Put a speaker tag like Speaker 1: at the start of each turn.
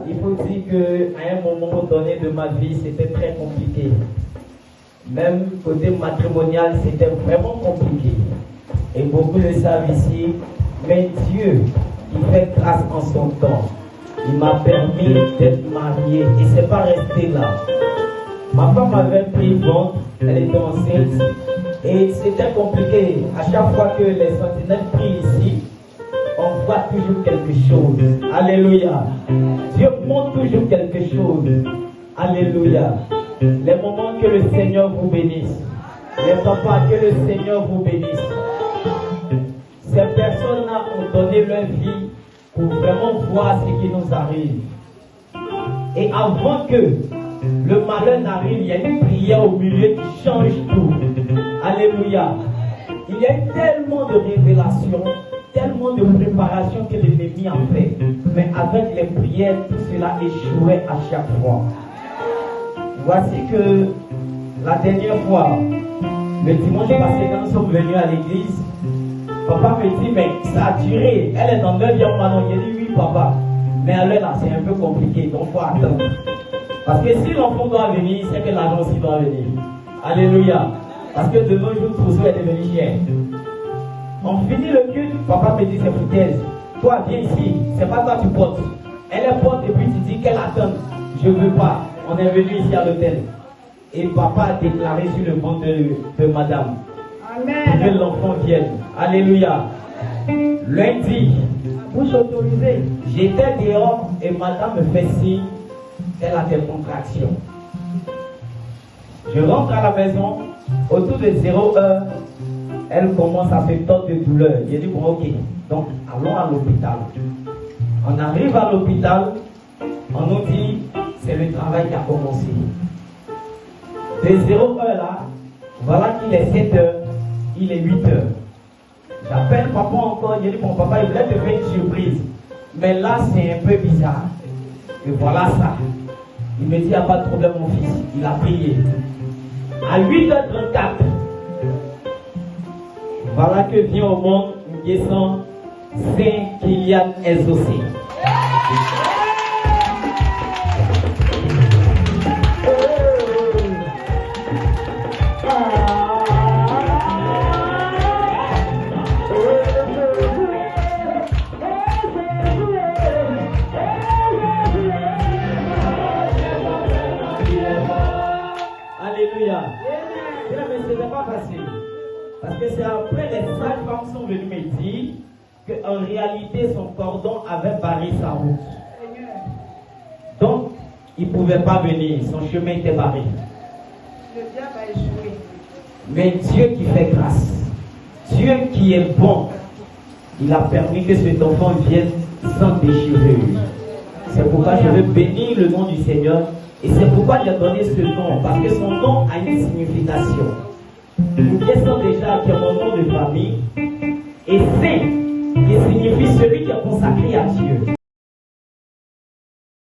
Speaker 1: il faut dire qu'à un moment donné de ma vie, c'était très compliqué. Même côté matrimonial, c'était vraiment compliqué. Et beaucoup le savent ici. Mais Dieu, qui fait grâce en son temps, il m'a permis d'être marié. Et c'est pas resté là. Ma femme avait pris ventre, elle était enceinte. Et c'était compliqué. À chaque fois que les sentinelles prient ici, on voit toujours quelque chose. Alléluia. Dieu montre toujours quelque chose. Alléluia. Les moments que le Seigneur vous bénisse. Les papas, que le Seigneur vous bénisse. Ces personnes-là ont donné leur vie pour vraiment voir ce qui nous arrive. Et avant que le malheur n'arrive, il y a une prière au milieu qui change tout. Alléluia. Il y a eu tellement de révélations, tellement de préparation que l'ennemi a fait. Mais avec les prières, tout cela échouait à chaque fois. Voici que la dernière fois, le dimanche passé, quand nous sommes venus à l'église, papa me dit, mais ça a duré. Elle est dans 9e maintenant. J'ai dit, oui, papa. Mais alors là, c'est un peu compliqué, donc il faut attendre. Parce que si l'enfant doit venir, c'est que l'argent aussi doit venir. Alléluia. Parce que de nos jours, tout ça est devenu cher. On finit le culte, papa me dit, c'est foutaise. Toi, viens ici. C'est pas toi, tu portes. Elle est porte et puis tu dis qu'elle attend. Je veux pas. On est venu ici à l'hôtel. Et papa a déclaré sur le ventre de madame. Amen. Que l'enfant vienne. Alléluia. Lundi, bouche autorisée. J'étais dehors et madame me fait signe qu'elle a des contractions. Je rentre à la maison, autour de 0 heure, elle commence à se tordre de douleur. J'ai dit, bon, ok, donc allons à l'hôpital. On arrive à l'hôpital, on nous dit, c'est le travail qui a commencé. De 0 heure là, voilà qu'il est 7 heures, il est 8 heures. J'appelle papa encore, j'ai dit, bon papa, il voulait te faire une surprise. Mais là, c'est un peu bizarre. Et voilà ça. Il me dit, il n'y a pas de problème mon fils. Il a prié. À 8h34, voilà que vient au monde une naissance Saint Kylian exaucé. Alléluia. Mais ce n'est pas facile. Parce que c'est après les sages-femmes sont venues me dire qu'en réalité son cordon avait barré sa route. Donc, il ne pouvait pas venir. Son chemin était barré. Le diable a échoué. Mais Dieu qui fait grâce, Dieu qui est bon, il a permis que cet enfant vienne sans déchirure. C'est pourquoi je veux bénir le nom du Seigneur. Et c'est pourquoi il a donné ce nom, parce que son nom a une signification. Nous connaissons déjà que mon nom de famille est saint, qui signifie celui qui est consacré à Dieu.